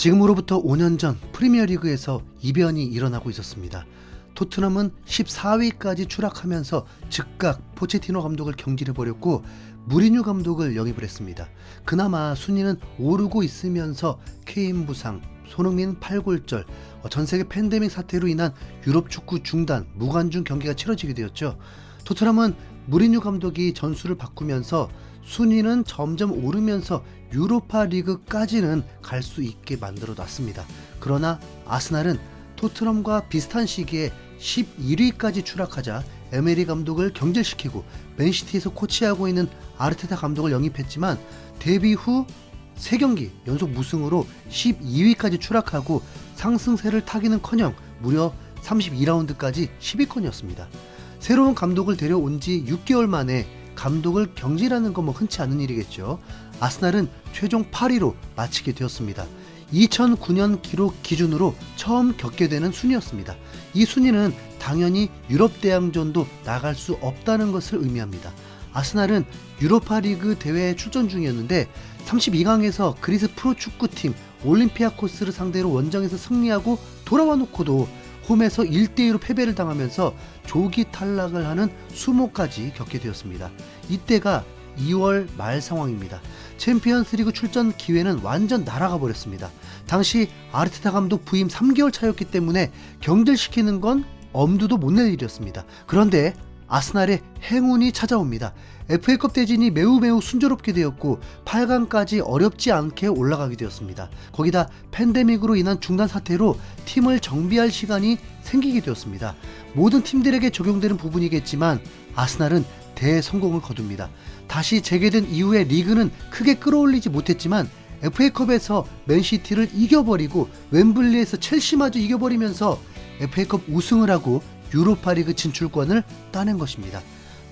지금으로부터 5년 전 프리미어리그에서 이변이 일어나고 있었습니다. 토트넘은 14위까지 추락하면서 즉각 포체티노 감독을 경질해버렸고 무리뉴 감독을 영입을 했습니다. 그나마 순위는 오르고 있으면서 케인 부상, 손흥민 팔골절, 전세계 팬데믹 사태로 인한 유럽 축구 중단, 무관중 경기가 치러지게 되었죠. 토트넘은 무리뉴 감독이 전술을 바꾸면서 순위는 점점 오르면서 유로파 리그까지는 갈 수 있게 만들어 놨습니다. 그러나 아스날은 토트넘과 비슷한 시기에 11위까지 추락하자 에메리 감독을 경질시키고 맨시티에서 코치하고 있는 아르테타 감독을 영입했지만 데뷔 후 3경기 연속 무승으로 12위까지 추락하고 상승세를 타기는커녕 무려 32라운드까지 10위권이었습니다. 새로운 감독을 데려온 지 6개월 만에 감독을 경질하는 건 흔치 않은 일이겠죠. 아스날은 최종 8위로 마치게 되었습니다. 2009년 기록 기준으로 처음 겪게 되는 순위였습니다. 이 순위는 당연히 유럽 대항전도 나갈 수 없다는 것을 의미합니다. 아스날은 유로파리그 대회에 출전 중이었는데 32강에서 그리스 프로축구팀 올림피아코스를 상대로 원정에서 승리하고 돌아와 놓고도 홈에서 1대2로 패배를 당하면서 조기 탈락을 하는 수모까지 겪게 되었습니다. 이때가 2월 말 상황입니다. 챔피언스리그 출전 기회는 완전 날아가 버렸습니다. 당시 아르테타 감독 부임 3개월 차였기 때문에 경질시키는 건 엄두도 못 낼 일이었습니다. 그런데 아스날의 행운이 찾아옵니다. FA컵 대진이 매우 순조롭게 되었고 8강까지 어렵지 않게 올라가게 되었습니다. 거기다 팬데믹으로 인한 중단 사태로 팀을 정비할 시간이 생기게 되었습니다. 모든 팀들에게 적용되는 부분이겠지만 아스날은 대성공을 거둡니다. 다시 재개된 이후에 리그는 크게 끌어올리지 못했지만 FA컵에서 맨시티를 이겨버리고 웸블리에서 첼시마저 이겨버리면서 FA컵 우승을 하고 유로파리그 진출권을 따낸 것입니다.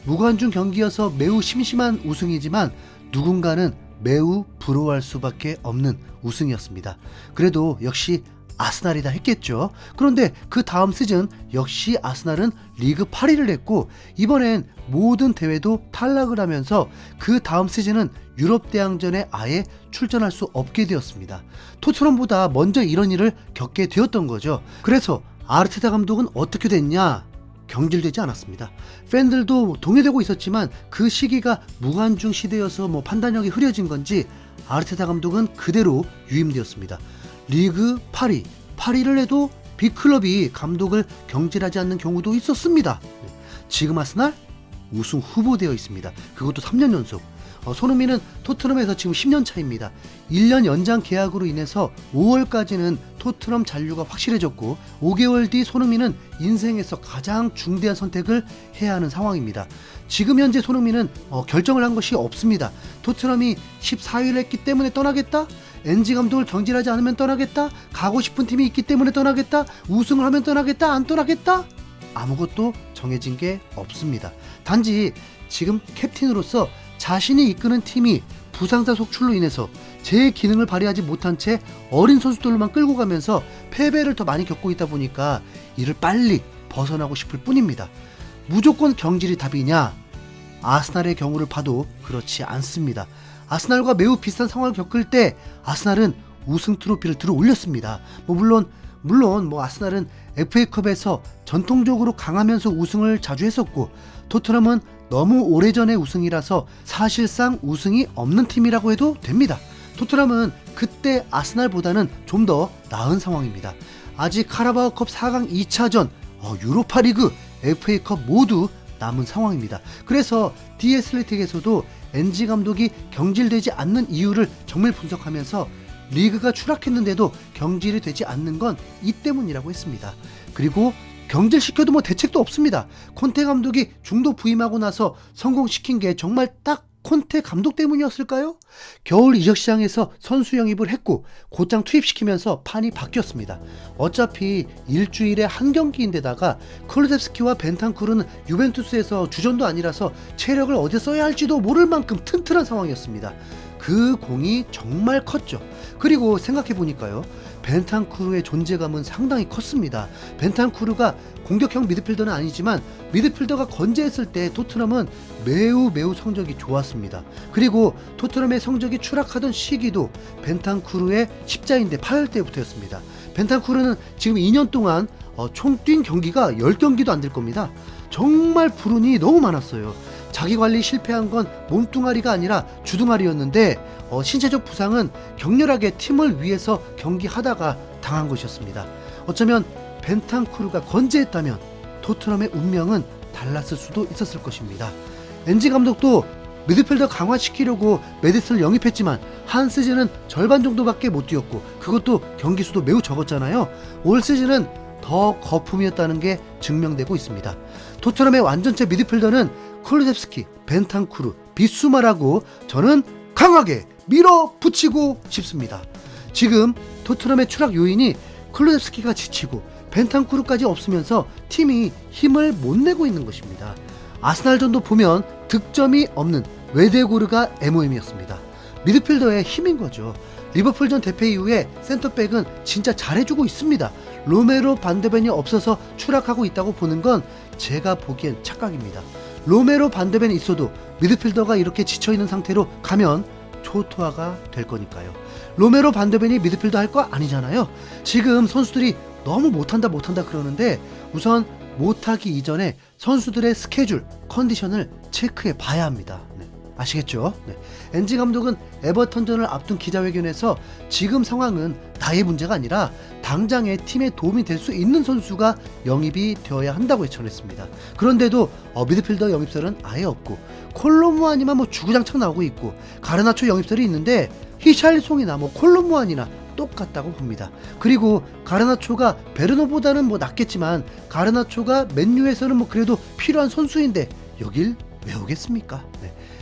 무관중 경기여서 매우 심심한 우승이지만 누군가는 매우 부러워할 수밖에 없는 우승이었습니다. 그래도 역시 아스날이다 했겠죠. 그런데 그 다음 시즌 역시 아스날은 리그 8위를 했고 이번엔 모든 대회도 탈락을 하면서 그 다음 시즌은 유럽 대항전에 아예 출전할 수 없게 되었습니다. 토트넘보다 먼저 이런 일을 겪게 되었던 거죠. 그래서 아르테타 감독은 어떻게 됐냐? 경질되지 않았습니다. 팬들도 동요되고 있었지만 그 시기가 무관중 시대여서 판단력이 흐려진 건지 아르테타 감독은 그대로 유임되었습니다. 리그 8위를 해도 빅클럽이 감독을 경질하지 않는 경우도 있었습니다. 지금 아스날 우승 후보되어 있습니다. 그것도 3년 연속. 손흥민은 토트넘에서 지금 10년 차입니다. 1년 연장 계약으로 인해서 5월까지는 토트넘 잔류가 확실해졌고 5개월 뒤 손흥민은 인생에서 가장 중대한 선택을 해야 하는 상황입니다. 지금 현재 손흥민은 결정을 한 것이 없습니다. 토트넘이 14위를 했기 때문에 떠나겠다? 엔지 감독을 경질하지 않으면 떠나겠다? 가고 싶은 팀이 있기 때문에 떠나겠다? 우승을 하면 떠나겠다? 안 떠나겠다? 아무것도 정해진 게 없습니다. 단지 지금 캡틴으로서 자신이 이끄는 팀이 부상자 속출로 인해서 제 기능을 발휘하지 못한 채 어린 선수들만 끌고 가면서 패배를 더 많이 겪고 있다 보니까 이를 빨리 벗어나고 싶을 뿐입니다. 무조건 경질이 답이냐? 아스날의 경우를 봐도 그렇지 않습니다. 아스날과 매우 비슷한 상황을 겪을 때 아스날은 우승 트로피를 들어 올렸습니다. 물론 아스날은 FA컵에서 전통적으로 강하면서 우승을 자주 했었고 토트넘은 너무 오래전의 우승이라서 사실상 우승이 없는 팀이라고 해도 됩니다. 토트넘은 그때 아스날보다는 좀 더 나은 상황입니다. 아직 카라바오컵 4강 2차전, 유로파리그, FA컵 모두 남은 상황입니다. 그래서 디애슬레틱에서도 엔지 감독이 경질되지 않는 이유를 정밀 분석하면서 리그가 추락했는데도 경질이 되지 않는 건 이 때문이라고 했습니다. 그리고 경질시켜도 대책도 없습니다. 콘테 감독이 중도 부임하고 나서 성공시킨 게 정말 딱 콘테 감독 때문이었을까요? 겨울 이적 시장에서 선수 영입을 했고 곧장 투입시키면서 판이 바뀌었습니다. 어차피 일주일에 한 경기인데다가 클루셉스키와 벤탄쿠르는 유벤투스에서 주전도 아니라서 체력을 어디에 써야 할지도 모를 만큼 튼튼한 상황이었습니다. 그 공이 정말 컸죠. 그리고 생각해보니까요, 벤탄쿠르의 존재감은 상당히 컸습니다. 벤탄쿠르가 공격형 미드필더는 아니지만 미드필더가 건재했을 때 토트넘은 매우 성적이 좋았습니다. 그리고 토트넘의 성적이 추락하던 시기도 벤탄쿠르의 십자인대 파열 때부터였습니다. 벤탄쿠르는 지금 2년 동안 총 뛴 경기가 10경기도 안 될 겁니다. 정말 불운이 너무 많았어요. 자기 관리 실패한 건 몸뚱아리가 아니라 주둥아리였는데 신체적 부상은 격렬하게 팀을 위해서 경기하다가 당한 것이었습니다. 어쩌면 벤탄쿠르가 건재했다면 토트넘의 운명은 달랐을 수도 있었을 것입니다. 엔지 감독도 미드필더 강화시키려고 메디슨을 영입했지만 한 시즌은 절반 정도밖에 못 뛰었고 그것도 경기 수도 매우 적었잖아요. 올 시즌은 더 거품이었다는 게 증명되고 있습니다. 토트넘의 완전체 미드필더는 쿨루셉스키, 벤탄쿠르, 비수마라고 저는 강하게 밀어붙이고 싶습니다. 지금 토트넘의 추락 요인이 쿨루셉스키가 지치고 벤탄쿠르까지 없으면서 팀이 힘을 못 내고 있는 것입니다. 아스날전도 보면 득점이 없는 웨데고르가 MOM이었습니다. 미드필더의 힘인 거죠. 리버풀전 대패 이후에 센터백은 진짜 잘해주고 있습니다. 로메로 반데벤이 없어서 추락하고 있다고 보는 건 제가 보기엔 착각입니다. 로메로 반데벤이 있어도 미드필더가 이렇게 지쳐있는 상태로 가면 초토화가 될 거니까요. 로메로 반데벤이 미드필더 할 거 아니잖아요. 지금 선수들이 너무 못한다 그러는데 우선 못하기 이전에 선수들의 스케줄, 컨디션을 체크해 봐야 합니다. 아시겠죠? 엔지 감독은 에버턴전을 앞둔 기자회견에서 지금 상황은 나의 문제가 아니라 당장에 팀에 도움이 될 수 있는 선수가 영입이 되어야 한다고 전했습니다. 그런데도 미드필더 영입설은 아예 없고 콜로무안이만 주구장창 나오고 있고 가르나초 영입설이 있는데 히샬리송이나 콜로무안이나 똑같다고 봅니다. 그리고 가르나초가 베르노보다는 낫겠지만 가르나초가 맨유에서는 그래도 필요한 선수인데 여길 왜 오겠습니까?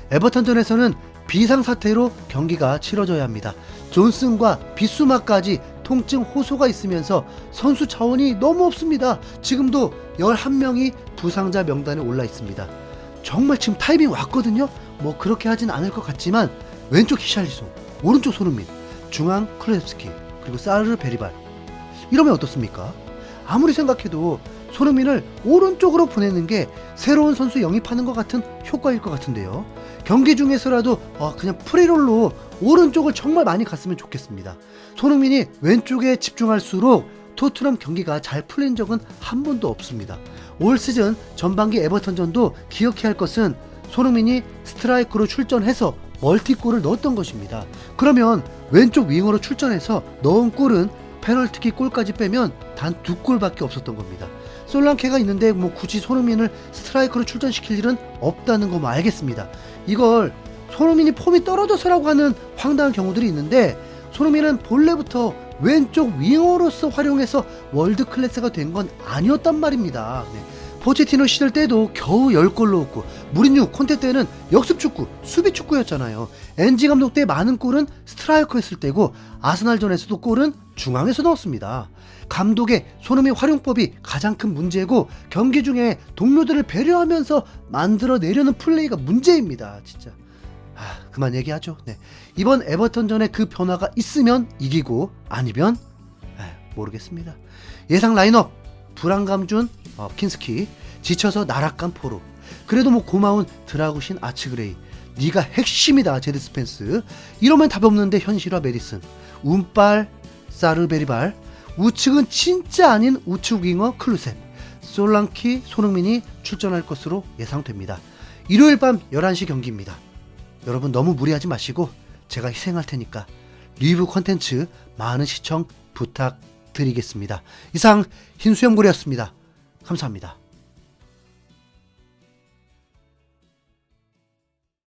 에버턴전에서는 비상사태로 경기가 치러져야 합니다. 존슨과 비수마까지 통증 호소가 있으면서 선수 자원이 너무 없습니다. 지금도 11명이 부상자 명단에 올라 있습니다. 정말 지금 타이밍 왔거든요. 그렇게 하진 않을 것 같지만 왼쪽 히샬리송, 오른쪽 손흥민, 중앙 클레프스키, 그리고 사르 베리발 이러면 어떻습니까? 아무리 생각해도 손흥민을 오른쪽으로 보내는 게 새로운 선수 영입하는 것 같은 효과일 것 같은데요. 경기 중에서라도 그냥 프리롤로 오른쪽을 정말 많이 갔으면 좋겠습니다. 손흥민이 왼쪽에 집중할수록 토트넘 경기가 잘 풀린 적은 한 번도 없습니다. 올 시즌 전반기 에버턴전도 기억해야 할 것은 손흥민이 스트라이커로 출전해서 멀티골을 넣었던 것입니다. 그러면 왼쪽 윙어로 출전해서 넣은 골은 페널티킥 골까지 빼면 단 2골밖에 없었던 겁니다. 솔랑케가 있는데 굳이 손흥민을 스트라이커로 출전시킬 일은 없다는 거 알겠습니다. 이걸 손흥민이 폼이 떨어져서라고 하는 황당한 경우들이 있는데 손흥민은 본래부터 왼쪽 윙어로서 활용해서 월드클래스가 된 건 아니었단 말입니다. 포체티노 시절 때도 겨우 10골 넣었고 무리뉴, 콘테 때는 역습축구, 수비축구였잖아요. 엔지 감독 때 많은 골은 스트라이커 했을 때고 아스날전에서도 골은 중앙에서 넣었습니다. 감독의 손흥민 활용법이 가장 큰 문제고 경기 중에 동료들을 배려하면서 만들어내려는 플레이가 문제입니다. 진짜 그만 얘기하죠. 이번 에버턴전에 그 변화가 있으면 이기고 아니면 모르겠습니다. 예상 라인업 불안감 준 킨스키, 지쳐서 나락간 포로, 그래도 고마운 드라구신 아츠그레이, 네가 핵심이다 제드 스펜스, 이러면 답 없는데 현실화 메디슨, 운빨 사르베리발, 우측은 진짜 아닌 우측 윙어 클루셉, 솔랑키, 손흥민이 출전할 것으로 예상됩니다. 일요일 밤 11시 경기입니다. 여러분 너무 무리하지 마시고 제가 희생할 테니까 리뷰 컨텐츠 많은 시청 부탁드리겠습니다. 이상 흰수염고리였습니다. 감사합니다.